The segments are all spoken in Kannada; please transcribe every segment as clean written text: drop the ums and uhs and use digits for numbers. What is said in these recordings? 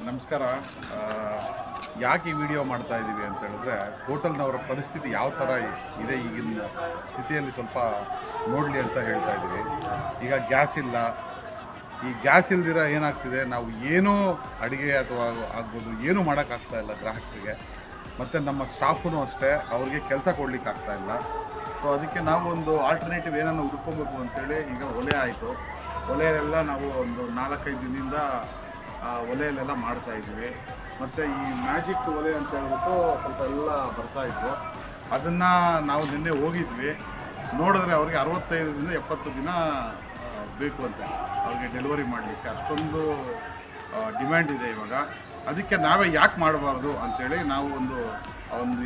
ನಮಸ್ಕಾರ. ಯಾಕೆ ಈ ವಿಡಿಯೋ ಮಾಡ್ತಾ ಇದ್ದೀವಿ ಅಂತ ಹೇಳಿದ್ರೆ, ಹೋಟೆಲ್ನವರ ಪರಿಸ್ಥಿತಿ ಯಾವ ಥರ ಇದೆ ಈಗಿನ ಸ್ಥಿತಿಯಲ್ಲಿ ಸ್ವಲ್ಪ ನೋಡಲಿ ಅಂತ ಹೇಳ್ತಾ ಇದ್ದೀವಿ. ಈಗ ಗ್ಯಾಸ್ ಇಲ್ಲ. ಈ ಗ್ಯಾಸ್ ಇಲ್ದಿರ ಏನಾಗ್ತಿದೆ, ನಾವು ಏನೂ ಅಡುಗೆ ಅಥವಾ ಆಗ್ಬೋದು ಏನೂ ಮಾಡೋಕ್ಕಾಗ್ತಾ ಇಲ್ಲ ಗ್ರಾಹಕರಿಗೆ. ಮತ್ತು ನಮ್ಮ ಸ್ಟಾಫೂ ಅಷ್ಟೇ, ಅವ್ರಿಗೆ ಕೆಲಸ ಕೊಡ್ಲಿಕ್ಕೆ ಆಗ್ತಾಯಿಲ್ಲ. ಸೊ ಅದಕ್ಕೆ ನಾವು ಒಂದು ಆಲ್ಟರ್ನೇಟಿವ್ ಏನನ್ನು ಹುಡ್ಕೊಬೇಕು ಅಂತೇಳಿ ಈಗ ಒಲೆ ಆಯಿತು. ಒಲೆಯೆಲ್ಲ ನಾವು ಒಂದು 4-5 ದಿನದಿಂದ ಒಲೆಯಲ್ಲೆಲ್ಲ ಮಾಡ್ತಾಯಿದ್ವಿ. ಮತ್ತು ಈ ಮ್ಯಾಜಿಕ್ ಒಲೆ ಅಂತ ಹೇಳ್ಬಿಟ್ಟು ಸ್ವಲ್ಪ ಎಲ್ಲ ಬರ್ತಾಯಿದ್ವು. ಅದನ್ನು ನಾವು ನಿನ್ನೆ ಹೋಗಿದ್ವಿ, ನೋಡಿದ್ರೆ ಅವ್ರಿಗೆ 65ರಿಂದ 70 ದಿನ ಬೇಕು ಅಂತ ಅವ್ರಿಗೆ ಡೆಲಿವರಿ ಮಾಡಲಿಕ್ಕೆ. ಅಷ್ಟೊಂದು ಡಿಮ್ಯಾಂಡ್ ಇದೆ ಇವಾಗ. ಅದಕ್ಕೆ ನಾವೇ ಯಾಕೆ ಮಾಡಬಾರ್ದು ಅಂಥೇಳಿ ನಾವು ಒಂದು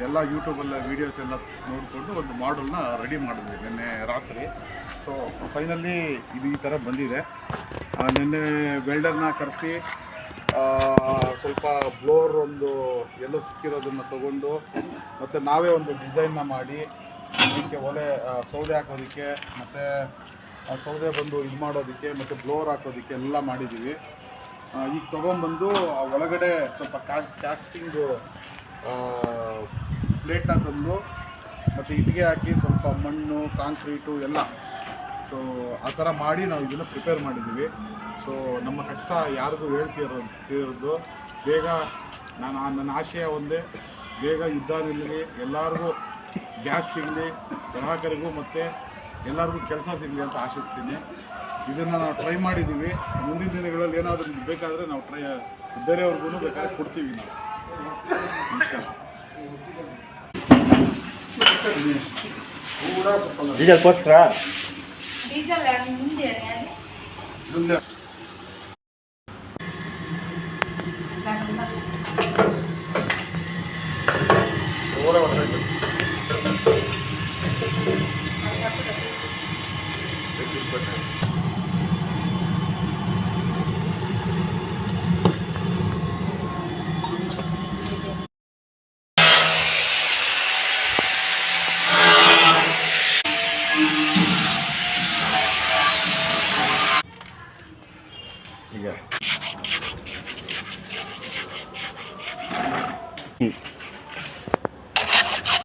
ಎಲ್ಲ ಯೂಟ್ಯೂಬಲ್ಲ ವೀಡಿಯೋಸ್ ಎಲ್ಲ ನೋಡಿಕೊಂಡು ಒಂದು ಮಾಡಲ್ನ ರೆಡಿ ಮಾಡಿದ್ವಿ ನಿನ್ನೆ ರಾತ್ರಿ. ಸೊ ಫೈನಲಿ ಇದು ಈ ಥರ ಬಂದಿದೆ. ನಿನ್ನೆ ವೆಲ್ಡರ್ನ ಕರೆಸಿ ಸ್ವಲ್ಪ ಬ್ಲೋರ್ ಒಂದು ಎಲ್ಲೋ ಸಿಕ್ಕಿರೋದನ್ನು ತೊಗೊಂಡು ಮತ್ತು ನಾವೇ ಒಂದು ಡಿಸೈನ್ನ ಮಾಡಿ ಇದಕ್ಕೆ ಒಲೆ ಸೌದೆ ಹಾಕೋದಕ್ಕೆ ಮತ್ತು ಸೌದೆ ಬಂದು ಇದು ಮಾಡೋದಕ್ಕೆ ಮತ್ತು ಬ್ಲೋರ್ ಹಾಕೋದಕ್ಕೆ ಎಲ್ಲ ಮಾಡಿದ್ದೀವಿ. ಈಗ ತೊಗೊಂಬಂದು ಒಳಗಡೆ ಸ್ವಲ್ಪ ಕ್ಯಾಸ್ಟಿಂಗು ಪ್ಲೇಟ್ನ ತಂದು ಮತ್ತು ಇಟ್ಟಿಗೆ ಹಾಕಿ ಸ್ವಲ್ಪ ಮಣ್ಣು ಕಾಂಕ್ರೀಟು ಎಲ್ಲ, ಸೊ ಆ ಥರ ಮಾಡಿ ನಾವು ಇದನ್ನು ಪ್ರಿಪೇರ್ ಮಾಡಿದ್ದೀವಿ. ಸೊ ನಮ್ಮ ಕಷ್ಟ ಯಾರಿಗೂ ಹೇಳ್ತಿರೋದು ಬೇಗ ನನ್ನ ಆಶಯ ಒಂದೇ, ಬೇಗ ಯುದ್ಧ ನಿಲ್ಲಲಿ, ಎಲ್ಲರಿಗೂ ಗ್ಯಾಸ್ ಸಿಗಲಿ, ಗ್ರಾಹಕರಿಗೂ ಮತ್ತು ಎಲ್ಲರಿಗೂ ಕೆಲಸ ಸಿಗಲಿ ಅಂತ ಆಶಿಸ್ತೀನಿ. ಇದನ್ನು ನಾವು ಟ್ರೈ ಮಾಡಿದ್ದೀವಿ. ಮುಂದಿನ ದಿನಗಳಲ್ಲಿ ಏನಾದರೂ ಬೇಕಾದರೆ ನಾವು ಬೇರೆಯವ್ರಿಗೂ ಬೇಕಾದ್ರೆ ಕೊಡ್ತೀವಿ ನಾವು. ಡೀಸೆಲ್ ಕೊಟ್ರ ಈಗ